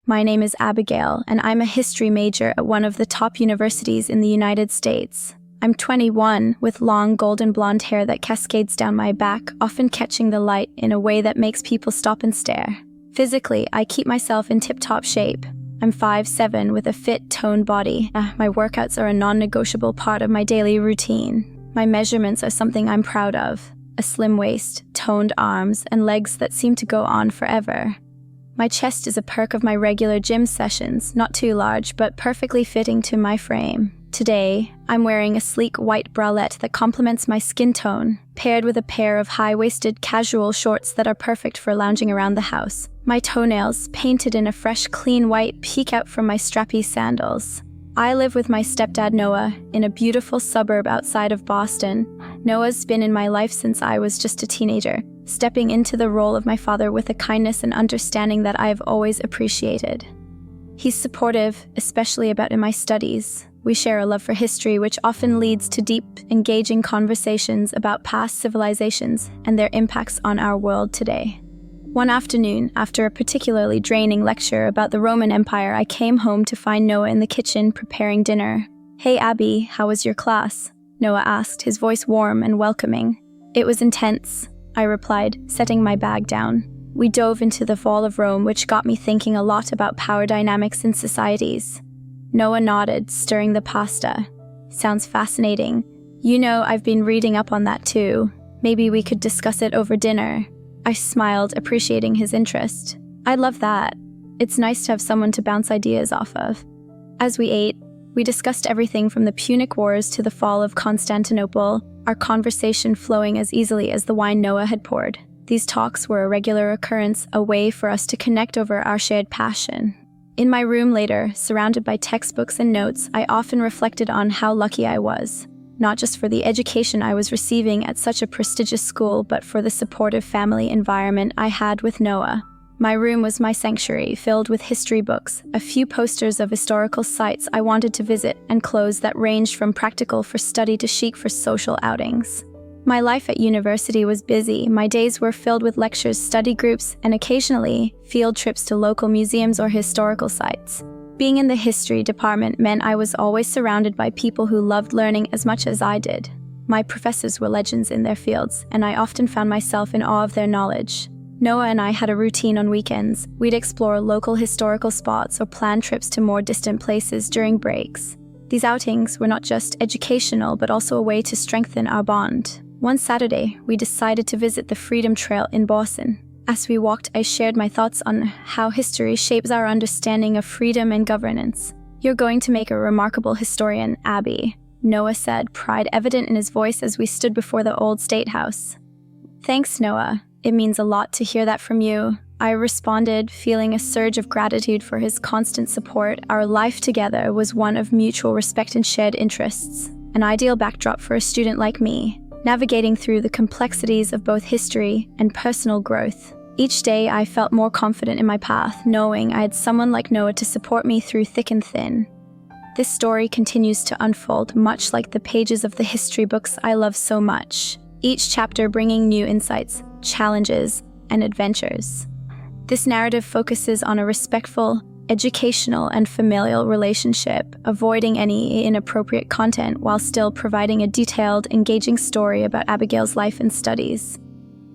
My name is Abigail, and I'm a history major at one of the top universities in the United States. I'm 21, with long golden blonde hair that cascades down my back, often catching the light in a way that makes people stop and stare. Physically, I keep myself in tip-top shape. I'm 5'7", with a fit, toned body. My workouts are a non-negotiable part of my daily routine. My measurements are something I'm proud of. A slim waist, toned arms, and legs that seem to go on forever. My chest is a perk of my regular gym sessions, not too large, but perfectly fitting to my frame. Today, I'm wearing a sleek white bralette that complements my skin tone, paired with a pair of high-waisted casual shorts that are perfect for lounging around the house. My toenails, painted in a fresh, clean white, peek out from my strappy sandals. I live with my stepdad Noah in a beautiful suburb outside of Boston. Noah's been in my life since I was just a teenager, stepping into the role of my father with a kindness and understanding that I have always appreciated. He's supportive, especially about in my studies. We share a love for history, which often leads to deep, engaging conversations about past civilizations and their impacts on our world today. One afternoon, after a particularly draining lecture about the Roman Empire, I came home to find Noah in the kitchen preparing dinner. "Hey Abby, how was your class?" Noah asked, his voice warm and welcoming. "It was intense," I replied, setting my bag down. We dove into the fall of Rome, which got me thinking a lot about power dynamics in societies. Noah nodded, stirring the pasta. "Sounds fascinating. You know, I've been reading up on that too. Maybe we could discuss it over dinner." I smiled, appreciating his interest. "I'd love that. It's nice to have someone to bounce ideas off of." As we ate, we discussed everything from the Punic Wars to the fall of Constantinople, our conversation flowing as easily as the wine Noah had poured. These talks were a regular occurrence, a way for us to connect over our shared passion. In my room later, surrounded by textbooks and notes, I often reflected on how lucky I was. Not just for the education I was receiving at such a prestigious school, but for the supportive family environment I had with Noah. My room was my sanctuary, filled with history books, a few posters of historical sites I wanted to visit, and clothes that ranged from practical for study to chic for social outings. My life at university was busy. My days were filled with lectures, study groups, and occasionally, field trips to local museums or historical sites. Being in the history department meant I was always surrounded by people who loved learning as much as I did. My professors were legends in their fields, and I often found myself in awe of their knowledge. Noah and I had a routine on weekends. We'd explore local historical spots or plan trips to more distant places during breaks. These outings were not just educational, but also a way to strengthen our bond. One Saturday, we decided to visit the Freedom Trail in Boston. As we walked, I shared my thoughts on how history shapes our understanding of freedom and governance. "You're going to make a remarkable historian, Abby," Noah said, pride evident in his voice as we stood before the old State House. "Thanks, Noah. It means a lot to hear that from you," I responded, feeling a surge of gratitude for his constant support. Our life together was one of mutual respect and shared interests, an ideal backdrop for a student like me, navigating through the complexities of both history and personal growth. Each day, I felt more confident in my path, knowing I had someone like Noah to support me through thick and thin. This story continues to unfold, much like the pages of the history books I love so much, each chapter bringing new insights, challenges, and adventures. This narrative focuses on a respectful, educational, and familial relationship, avoiding any inappropriate content while still providing a detailed, engaging story about Abigail's life and studies.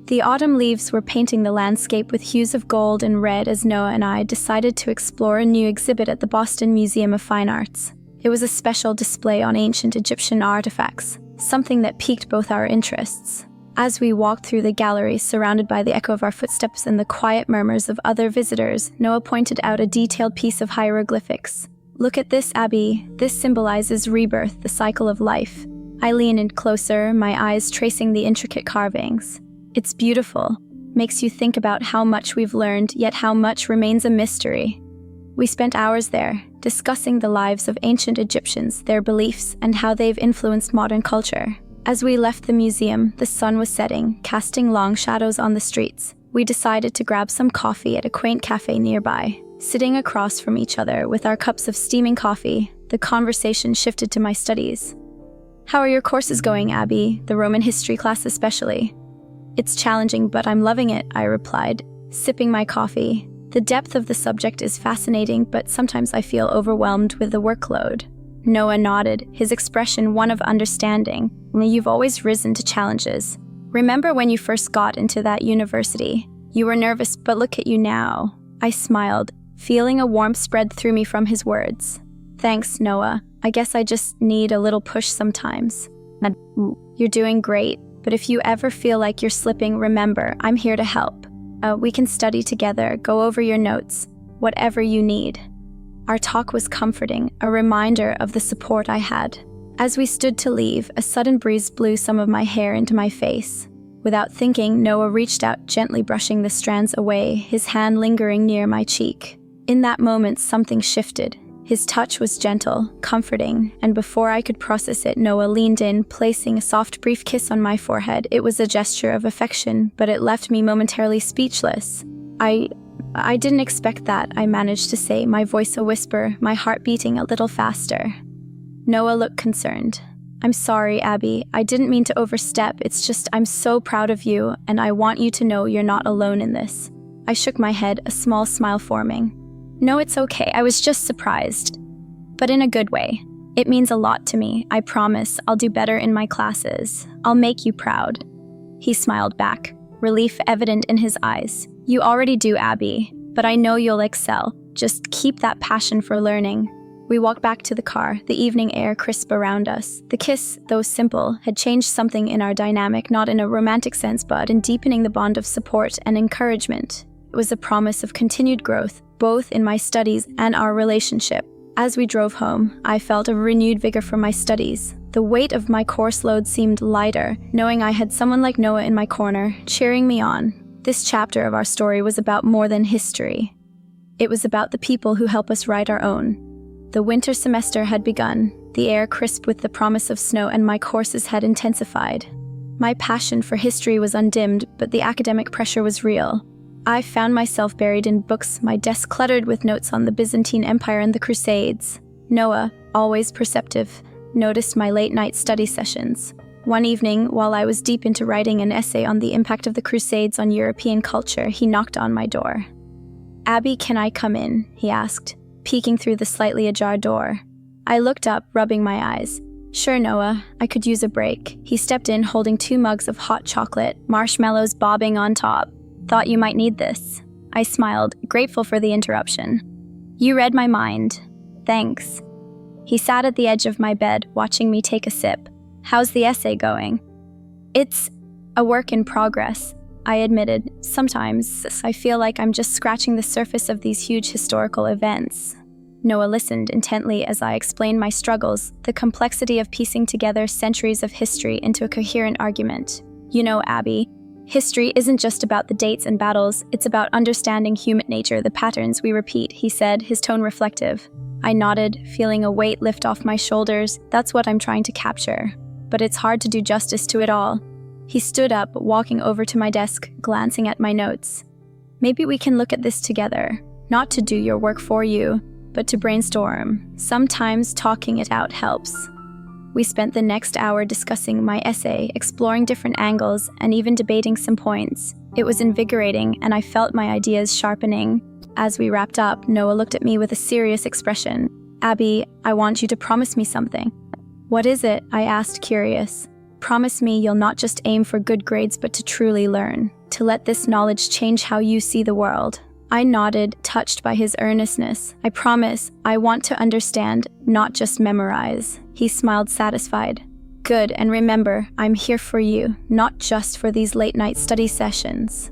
The autumn leaves were painting the landscape with hues of gold and red as Noah and I decided to explore a new exhibit at the Boston Museum of Fine Arts. It was a special display on ancient Egyptian artifacts, something that piqued both our interests. As we walked through the gallery, surrounded by the echo of our footsteps and the quiet murmurs of other visitors, Noah pointed out a detailed piece of hieroglyphics. "Look at this, Abby. This symbolizes rebirth, the cycle of life." I leaned in closer, my eyes tracing the intricate carvings. "It's beautiful. Makes you think about how much we've learned, yet how much remains a mystery." We spent hours there, discussing the lives of ancient Egyptians, their beliefs, and how they've influenced modern culture. As we left the museum, the sun was setting, casting long shadows on the streets. We decided to grab some coffee at a quaint cafe nearby. Sitting across from each other with our cups of steaming coffee, the conversation shifted to my studies. "How are your courses going, Abby? The Roman history class especially?" "It's challenging, but I'm loving it," I replied, sipping my coffee. The depth of the subject is fascinating, but sometimes I feel overwhelmed with the workload. Noah nodded, his expression one of understanding. You've always risen to challenges. Remember when you first got into that university? You were nervous, but look at you now. I smiled, feeling a warmth spread through me from his words. Thanks, Noah. I guess I just need a little push sometimes. You're doing great, but if you ever feel like you're slipping, remember, I'm here to help. We can study together, go over your notes, whatever you need. Our talk was comforting, a reminder of the support I had. As we stood to leave, a sudden breeze blew some of my hair into my face. Without thinking, Noah reached out, gently brushing the strands away, his hand lingering near my cheek. In that moment, something shifted. His touch was gentle, comforting, and before I could process it, Noah leaned in, placing a soft, brief kiss on my forehead. It was a gesture of affection, but it left me momentarily speechless. I didn't expect that, I managed to say, my voice a whisper, my heart beating a little faster. Noah looked concerned. I'm sorry, Abby. I didn't mean to overstep. It's just I'm so proud of you, and I want you to know you're not alone in this. I shook my head, a small smile forming. No, it's okay. I was just surprised. But in a good way. It means a lot to me. I promise I'll do better in my classes. I'll make you proud. He smiled back, relief evident in his eyes. You already do, Abby, but I know you'll excel. Just keep that passion for learning. We walked back to the car, the evening air crisp around us. The kiss, though simple, had changed something in our dynamic, not in a romantic sense, but in deepening the bond of support and encouragement. It was a promise of continued growth, both in my studies and our relationship. As we drove home, I felt a renewed vigor for my studies. The weight of my course load seemed lighter, knowing I had someone like Noah in my corner, cheering me on. This chapter of our story was about more than history. It was about the people who help us write our own. The winter semester had begun, the air crisp with the promise of snow, and my courses had intensified. My passion for history was undimmed, but the academic pressure was real. I found myself buried in books, my desk cluttered with notes on the Byzantine Empire and the Crusades. Noah, always perceptive, noticed my late-night study sessions. One evening, while I was deep into writing an essay on the impact of the Crusades on European culture, he knocked on my door. "Abby, can I come in?" he asked, peeking through the slightly ajar door. I looked up, rubbing my eyes. "Sure, Noah, I could use a break." He stepped in, holding 2 mugs of hot chocolate, marshmallows bobbing on top. "Thought you might need this." I smiled, grateful for the interruption. "You read my mind. Thanks." He sat at the edge of my bed, watching me take a sip. "How's the essay going?" "It's a work in progress," I admitted. "Sometimes I feel like I'm just scratching the surface of these huge historical events." Noah listened intently as I explained my struggles, the complexity of piecing together centuries of history into a coherent argument. "You know, Abby, history isn't just about the dates and battles, it's about understanding human nature, the patterns we repeat," he said, his tone reflective. I nodded, feeling a weight lift off my shoulders. That's what I'm trying to capture. But it's hard to do justice to it all. He stood up, walking over to my desk, glancing at my notes. "Maybe we can look at this together. Not to do your work for you, but to brainstorm. Sometimes talking it out helps." We spent the next hour discussing my essay, exploring different angles, and even debating some points. It was invigorating, and I felt my ideas sharpening. As we wrapped up, Noah looked at me with a serious expression. "Abby, I want you to promise me something." "What is it?" I asked, curious. "Promise me you'll not just aim for good grades, but to truly learn, to let this knowledge change how you see the world." I nodded, touched by his earnestness. "I promise. I want to understand, not just memorize." He smiled, satisfied. "Good, and remember, I'm here for you, not just for these late-night study sessions."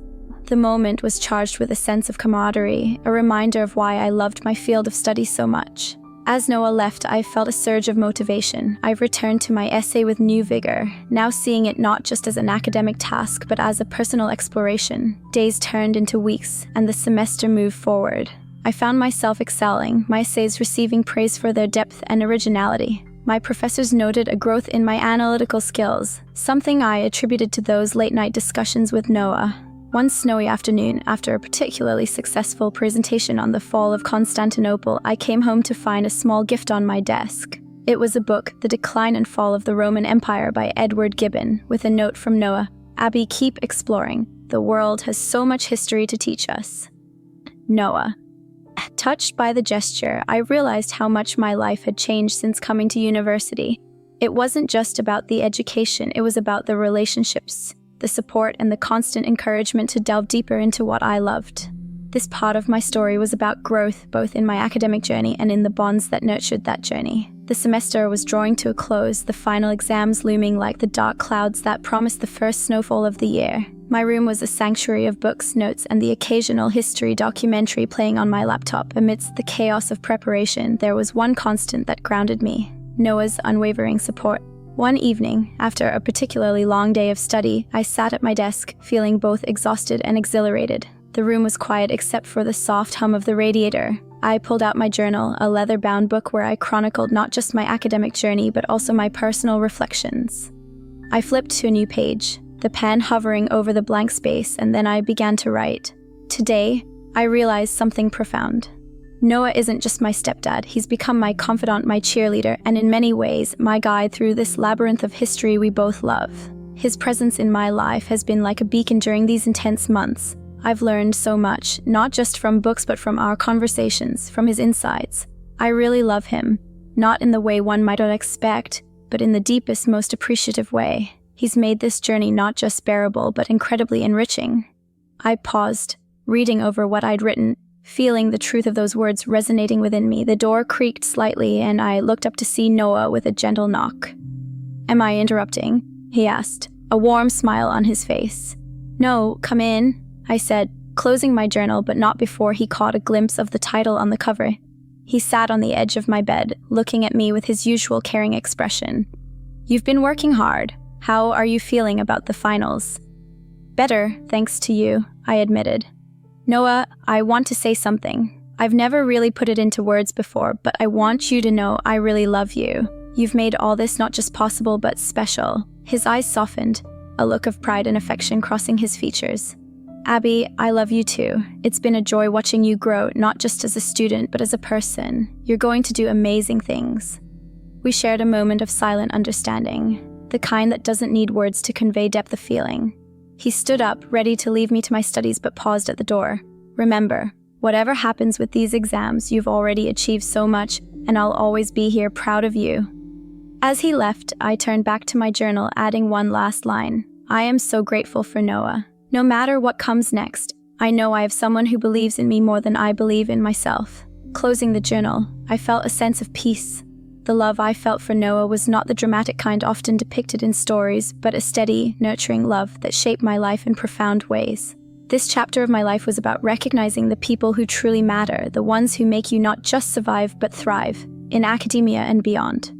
The moment was charged with a sense of camaraderie, a reminder of why I loved my field of study so much. As Noah left, I felt a surge of motivation. I returned to my essay with new vigor, now seeing it not just as an academic task, but as a personal exploration. Days turned into weeks, and the semester moved forward. I found myself excelling, my essays receiving praise for their depth and originality. My professors noted a growth in my analytical skills, something I attributed to those late-night discussions with Noah. One snowy afternoon, after a particularly successful presentation on the fall of Constantinople, I came home to find a small gift on my desk. It was a book, The Decline and Fall of the Roman Empire by Edward Gibbon, with a note from Noah. "Abby, keep exploring. The world has so much history to teach us." Noah. Touched by the gesture, I realized how much my life had changed since coming to university. It wasn't just about the education, it was about the relationships, the support, and the constant encouragement to delve deeper into what I loved. This part of my story was about growth, both in my academic journey and in the bonds that nurtured that journey. The semester was drawing to a close, the final exams looming like the dark clouds that promised the first snowfall of the year. My room was a sanctuary of books, notes, and the occasional history documentary playing on my laptop. Amidst the chaos of preparation, there was one constant that grounded me: Noah's unwavering support. One evening, after a particularly long day of study, I sat at my desk, feeling both exhausted and exhilarated. The room was quiet except for the soft hum of the radiator. I pulled out my journal, a leather-bound book where I chronicled not just my academic journey but also my personal reflections. I flipped to a new page, the pen hovering over the blank space, and then I began to write. Today, I realized something profound. Noah isn't just my stepdad, he's become my confidant, my cheerleader, and in many ways, my guide through this labyrinth of history we both love. His presence in my life has been like a beacon during these intense months. I've learned so much, not just from books but from our conversations, from his insights. I really love him, not in the way one might expect, but in the deepest, most appreciative way. He's made this journey not just bearable but incredibly enriching. I paused, reading over what I'd written, feeling the truth of those words resonating within me. The door creaked slightly and I looked up to see Noah with a gentle knock. "Am I interrupting?" he asked, a warm smile on his face. "No, come in," I said, closing my journal, but not before he caught a glimpse of the title on the cover. He sat on the edge of my bed, looking at me with his usual caring expression. "You've been working hard. How are you feeling about the finals?" "Better, thanks to you," I admitted. "Noah, I want to say something. I've never really put it into words before, but I want you to know I really love you. You've made all this not just possible, but special." His eyes softened, a look of pride and affection crossing his features. "Abby, I love you too. It's been a joy watching you grow, not just as a student, but as a person. You're going to do amazing things." We shared a moment of silent understanding, the kind that doesn't need words to convey depth of feeling. He stood up, ready to leave me to my studies, but paused at the door. "Remember, whatever happens with these exams, you've already achieved so much, and I'll always be here proud of you." As he left, I turned back to my journal, adding one last line. "I am so grateful for Noah. No matter what comes next, I know I have someone who believes in me more than I believe in myself." Closing the journal, I felt a sense of peace. The love I felt for Noah was not the dramatic kind often depicted in stories, but a steady, nurturing love that shaped my life in profound ways. This chapter of my life was about recognizing the people who truly matter, the ones who make you not just survive but thrive, in academia and beyond.